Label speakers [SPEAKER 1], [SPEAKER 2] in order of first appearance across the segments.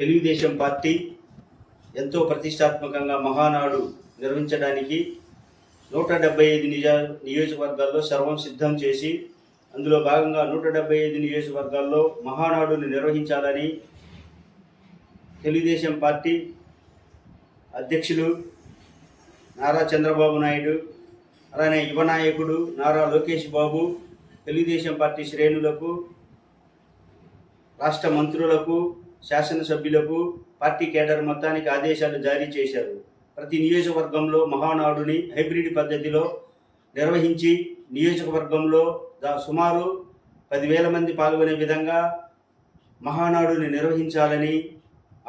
[SPEAKER 1] Telugu Desam party ఎంతో ప్రతిష్టాత్మకంగా మహానాడు నిర్వహించడానికి 175 నియోజకవర్గాల్లో సర్వం సిద్ధం చేసి అందులో భాగంగా 175 నియోజకవర్గాల్లో మహానాడుని నిర్వహించాలని తెలుగుదేశం పార్టీ అధ్యక్షులు నారా చంద్రబాబు నాయుడు, అలానే యువ నాయకుడు నారా లోకేష్ బాబు, తెలుగుదేశం పార్టీ శ్రేణులకు, రాష్ట్ర మంత్రులకు, శాసనసభ్యులకు, పార్టీ కేడర్ మొత్తానికి ఆదేశాలు జారీ చేశారు. ప్రతి నియోజకవర్గంలో మహానాడుని హైబ్రిడ్ పద్ధతిలో నిర్వహించి నియోజకవర్గంలో సుమారు 10,000 మంది పాల్గొనే విధంగా మహానాడుని నిర్వహించాలని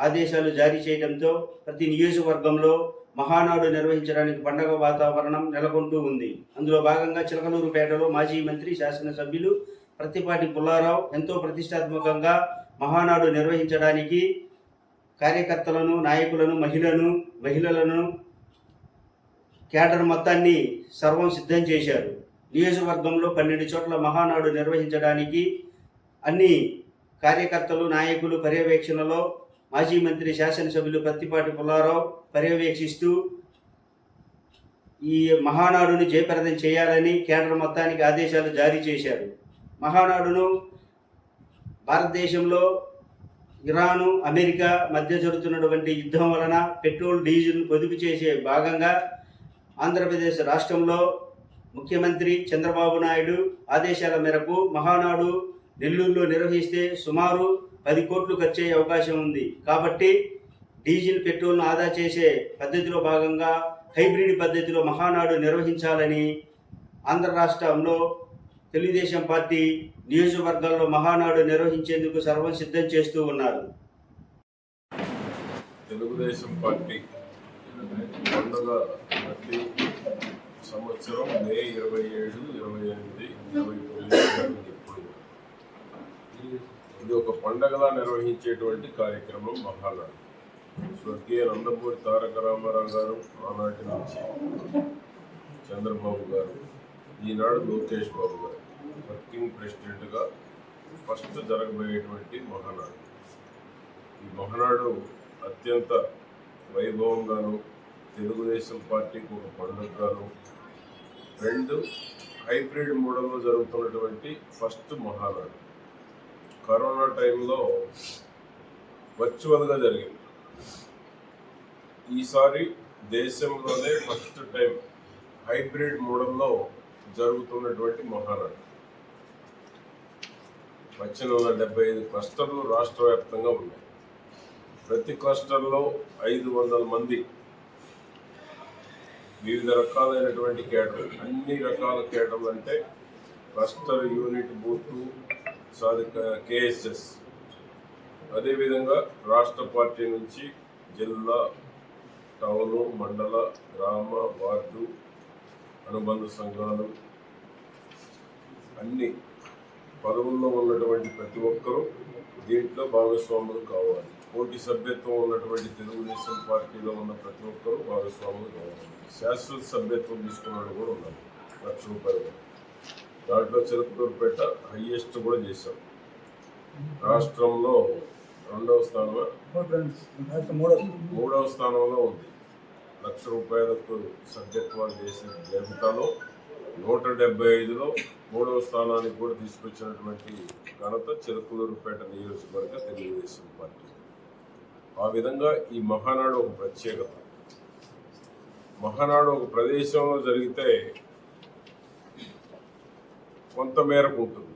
[SPEAKER 1] ఆదేశాలు జారీ చేయడంతో ప్రతి నియోజకవర్గంలో మహానాడు నిర్వహించడానికి పండగ వాతావరణం నెలకొంటూ ఉంది. అందులో భాగంగా చిలకలూరుపేటలో మాజీ మంత్రి, శాసనసభ్యులు ప్రత్తిపాటి పుల్లారావు ఎంతో ప్రతిష్టాత్మకంగా మహానాడు నిర్వహించడానికి కార్యకర్తలను, నాయకులను, మహిళలను కేడర్ మొత్తాన్ని సర్వం సిద్ధం చేశారు. నియోజకవర్గంలో 12 చోట్ల మహానాడు నిర్వహించడానికి అన్ని కార్యకర్తలు, నాయకులు పర్యవేక్షణలో మాజీ మంత్రి, శాసనసభ్యులు ప్రత్తిపాటి పుల్లారావు పర్యవేక్షిస్తూ ఈ మహానాడుని జయప్రదం చేయాలని కేడర్ మొత్తానికి ఆదేశాలు జారీ చేశారు. మహానాడును భారతదేశంలో ఇరాను, అమెరికా మధ్య జరుగుతున్నటువంటి యుద్ధం వలన పెట్రోల్, డీజిల్ పొదుపు చేసే భాగంగా ఆంధ్రప్రదేశ్ రాష్ట్రంలో ముఖ్యమంత్రి చంద్రబాబు నాయుడు ఆదేశాల మేరకు మహానాడు నెల్లూరులో నిర్వహిస్తే సుమారు 10 కోట్లు ఖర్చు అయ్యే అవకాశం ఉంది. కాబట్టి డీజిల్, పెట్రోల్ను ఆదా చేసే పద్ధతిలో భాగంగా హైబ్రిడ్ పద్ధతిలో మహానాడు నిర్వహించాలని ఆంధ్ర రాష్ట్రంలో తెలుగుదేశం పార్టీ నియోజకవర్గాల్లో మహానాడు నిర్వహించేందుకు సర్వం సిద్ధం చేస్తూ ఉన్నారు.
[SPEAKER 2] తెలుగుదేశం పార్టీ పండుగ ప్రతి సంవత్సరం మే 27, 28, 29 ఎప్పుడు ఇది ఒక పండగలా నిర్వహించేటువంటి కార్యక్రమం మహానాడు. స్వర్గీయ నందమూరి తారక రామారావు గారు ఆనాటి నుంచి చంద్రబాబు గారు, ఈనాడు లోకేష్ బాబు గారు వర్కింగ్ ప్రెసిడెంట్గా ఫస్ట్ జరగబోయేటువంటి మహానాడు. ఈ మహానాడు అత్యంత వైభవంగాను, తెలుగుదేశం పార్టీకి ఒక పండుగగాను, 2 హైబ్రిడ్ మోడల్లో జరుగుతున్నటువంటి ఫస్ట్ మహానాడు. కరోనా టైంలో వర్చువల్గా జరిగింది. ఈసారి దేశంలోనే ఫస్ట్ టైం హైబ్రిడ్ మోడల్లో జరుగుతున్నటువంటి మహానాడు. 175 క్లస్టర్లు రాష్ట్ర వ్యాప్తంగా ఉన్నాయి. ప్రతి క్లస్టర్లో 500 మంది వివిధ రకాలైనటువంటి కేటర్లు, అన్ని రకాల కేటర్లు అంటే క్లస్టర్, యూనిట్, బూత్, కేఎస్ఎస్, అదేవిధంగా రాష్ట్ర పార్టీ నుంచి జిల్లా, టౌను, మండల, గ్రామ, వార్డు, అనుబంధ సంఘాలు, అన్ని పదవుల్లో ఉన్నటువంటి ప్రతి ఒక్కరూ దీంట్లో భాగస్వాములు కావాలి. పోటీ సభ్యత్వం ఉన్నటువంటి తెలుగుదేశం పార్టీలో ఉన్న ప్రతి ఒక్కరూ భాగస్వాములు కావాలి. శాశ్వత సభ్యత్వం తీసుకున్నట్టు కూడా ఉన్నారు. 1,00,000 రూపాయలు. దాంట్లో చిలకలూరుపేట హైయెస్ట్ కూడా చేశాం. రాష్ట్రంలో 2వ స్థానంలో, 3వ స్థానంలో ఉంది. 1,00,000 రూపాయలకు సభ్యత్వాలు చేసిన జాబితాలో 175లో 3వ స్థానానికి కూడా తీసుకొచ్చినటువంటి ఘనత చిలకలూరుపేట నియోజకవర్గ తెలుగుదేశం పార్టీ. ఆ విధంగా ఈ మహానాడు ఒక ప్రత్యేకత. మహానాడు ఒక ప్రదేశంలో జరిగితే కొంత మేరకు ఉంటుంది.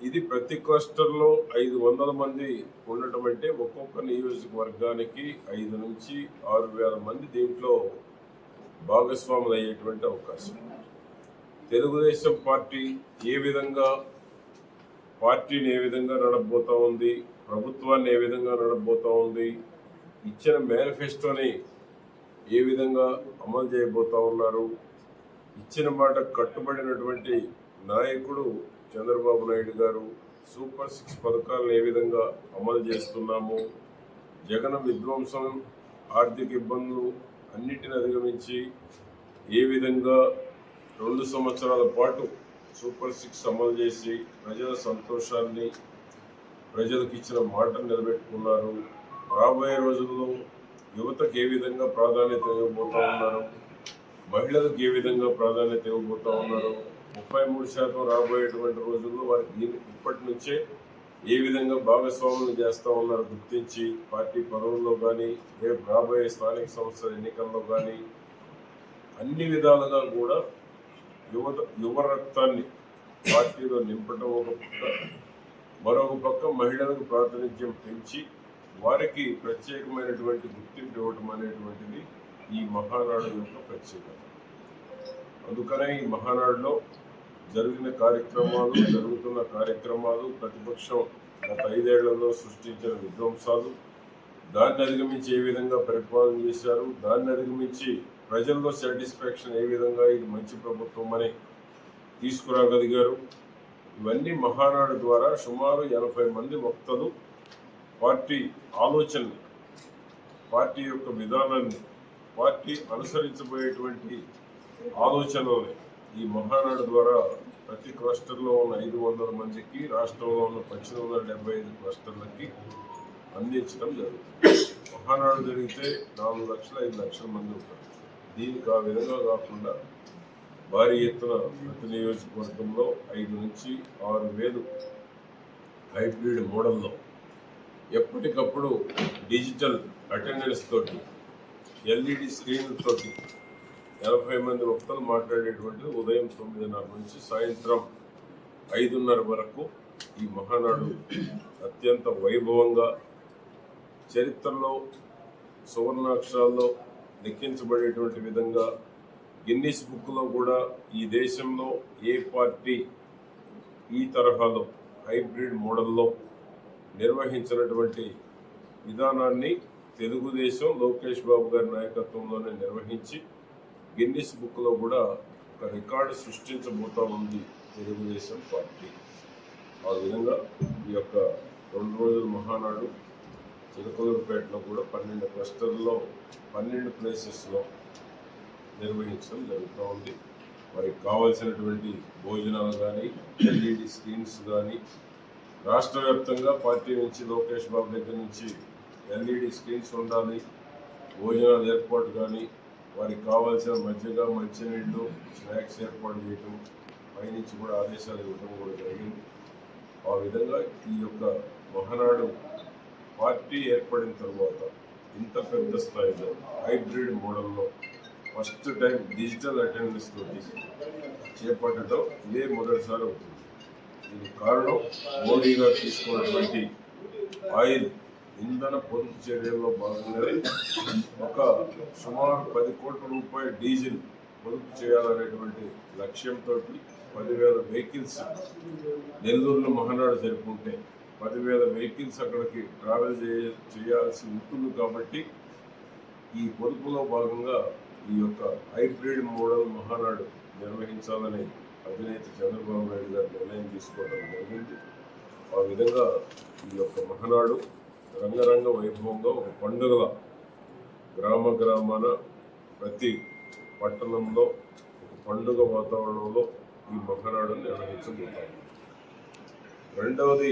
[SPEAKER 2] ఇది ప్రతి క్లస్టర్లో 500 మంది ఉండటం అంటే ఒక్కొక్క నియోజకవర్గానికి 5 నుంచి 6,000 మంది దీంట్లో భాగస్వాములు అయ్యేటువంటి అవకాశం. తెలుగుదేశం పార్టీ పార్టీని ఏ విధంగా నడపబోతూ ఉంది, ప్రభుత్వాన్ని ఏ విధంగా నడపబోతూ ఉంది, ఇచ్చిన మేనిఫెస్టోని ఏ విధంగా అమలు చేయబోతూ ఉన్నారు, ఇచ్చిన మాట కట్టుబడినటువంటి నాయకుడు చంద్రబాబు నాయుడు గారు, సూపర్ 6 పథకాలను ఏ విధంగా అమలు చేస్తున్నాము, జగన్ విధ్వంసం, ఆర్థిక ఇబ్బందులు అన్నిటిని అధిగమించి ఏ విధంగా 2 సంవత్సరాల పాటు సూపర్ 6 అమలు చేసి ప్రజల సంతోషాన్ని, ప్రజలకు ఇచ్చిన మాటను నిలబెట్టుకున్నారు, రాబోయే రోజుల్లో యువతకు ఏ విధంగా ప్రాధాన్యత ఇవ్వబోతా ఉన్నారు, మహిళలకు ఏ విధంగా ప్రాధాన్యత ఇవ్వబోతా ఉన్నారు, 33% రాబోయేటువంటి రోజుల్లో వారికి ఇప్పటి నుంచే ఏ విధంగా భాగస్వాములు చేస్తూ ఉన్నారో గుర్తించి పార్టీ పదవుల్లో కానీ రేపు రాబోయే స్థానిక సంస్థల ఎన్నికల్లో కానీ అన్ని విధాలుగా కూడా యువ రక్తాన్ని పార్టీలో నింపడం ఒక పక్క, మరొక పక్క మహిళలకు ప్రాతినిధ్యం పెంచి వారికి ప్రత్యేకమైనటువంటి గుర్తింపు ఇవ్వటం అనేటువంటిది ఈ మహానాడు యొక్క ప్రత్యేకత. అందుకనే ఈ మహానాడులో జరుగుతున్న కార్యక్రమాలు ప్రతిపక్షం గత 5 ఏళ్లలో సృష్టించిన విధ్వంసాలు, దాన్ని అధిగమించి ఏ విధంగా పరిపాలన చేశారు, దాన్ని అధిగమించి ప్రజల్లో సాటిస్ఫాక్షన్ ఏ విధంగా ఇది మంచి ప్రభుత్వం అని తీసుకురాగలిగారు. ఇవన్నీ మహానాడు ద్వారా సుమారు 80 మంది వక్తలు పార్టీ ఆలోచనని, పార్టీ యొక్క విధానాన్ని, పార్టీ అనుసరించబోయేటువంటి ఆలోచనల్ని ఈ మహానాడు ద్వారా ప్రతి క్లస్టర్లో ఉన్న 500 మందికి, రాష్ట్రంలో ఉన్న 1875 క్లస్టర్లకి అందించడం జరుగుతుంది. మహానాడు జరిగితే 4 లక్షల 5 లక్షల మంది ఉంటారు. దీనికి ఆ విధంగా కాకుండా భారీ ఎత్తున ప్రతి నియోజకవర్గంలో 5 నుంచి 6 వేలు హైబ్రిడ్ మోడల్లో ఎప్పటికప్పుడు డిజిటల్ అటెండెన్స్ తోటి, ఎల్ఈడి స్క్రీన్లతోటి 80 మంది వక్తలు మాట్లాడేటువంటిది ఉదయం 9:30 నుంచి సాయంత్రం 5:30 వరకు ఈ మహానాడు అత్యంత వైభవంగా చరిత్రలో సువర్ణాక్షరాల్లో లిఖించబడేటువంటి విధంగా గిన్నిస్ బుక్లో కూడా ఈ దేశంలో ఏ పార్టీ ఈ తరహాలో హైబ్రిడ్ మోడల్లో నిర్వహించినటువంటి విధానాన్ని తెలుగుదేశం లోకేష్ బాబు గారి నాయకత్వంలోనే నిర్వహించి గిన్నిస్ బుక్లో కూడా ఒక రికార్డు సృష్టించబోతా ఉంది తెలుగుదేశం పార్టీ. ఆ విధంగా ఈ యొక్క 2 రోజుల మహానాడు చిలకలూరుపేటలో కూడా 12 క్లస్టర్లో 12 ప్లేసెస్లో నిర్వహించడం జరుగుతూ ఉంది. వారికి కావాల్సినటువంటి భోజనాలు కానీ, ఎల్ఈడి స్క్రీన్స్ కానీ, రాష్ట్ర వ్యాప్తంగా పార్టీ నుంచి లోకేష్ బాబు దగ్గర నుంచి ఎల్ఈడి స్క్రీన్స్ ఉండాలి, భోజనాలు ఏర్పాటు కానీ, వారికి కావాల్సిన మజ్జిగ, మంచినీళ్ళు, స్నాక్స్ ఏర్పాటు చేయటం పైనుంచి కూడా ఆదేశాలు ఇవ్వడం కూడా జరిగింది. ఆ విధంగా ఈ యొక్క మహానాడు పార్టీ ఏర్పడిన తర్వాత ఇంత పెద్ద స్థాయిలో హైబ్రిడ్ మోడల్లో ఫస్ట్ టైం డిజిటల్ అటెండెన్స్ తోటి చేపట్టడం ఇదే మొదటిసారి అవుతుంది. దీనికి కారణం మోడీ గారు తీసుకున్నటువంటి ఆయిల్ ఇంధన పొదుపు చర్యల్లో భాగంగానే ఒక సుమారు 10 కోట్ల రూపాయల డీజిల్ పొదుపు చేయాలనేటువంటి లక్ష్యంతో 10,000 వెహికల్స్ నెల్లూరులో మహానాడు జరుపుకుంటే 10,000 వెహికల్స్ అక్కడికి ట్రావెల్ చేయాల్సి ఉంటుంది. కాబట్టి ఈ పొదుపులో భాగంగా ఈ యొక్క హైబ్రిడ్ మోడల్ మహానాడు నిర్వహించాలని అధినేత చంద్రబాబు నాయుడు గారు నిర్ణయం తీసుకోవడం జరిగింది. ఆ విధంగా ఈ యొక్క మహానాడు రంగరంగ వైభవంగా ఒక పండుగల గ్రామాన ప్రతి పట్టణంలో ఒక పండుగ వాతావరణంలో ఈ మహానాడును నిర్వహించబోతాం. రెండవది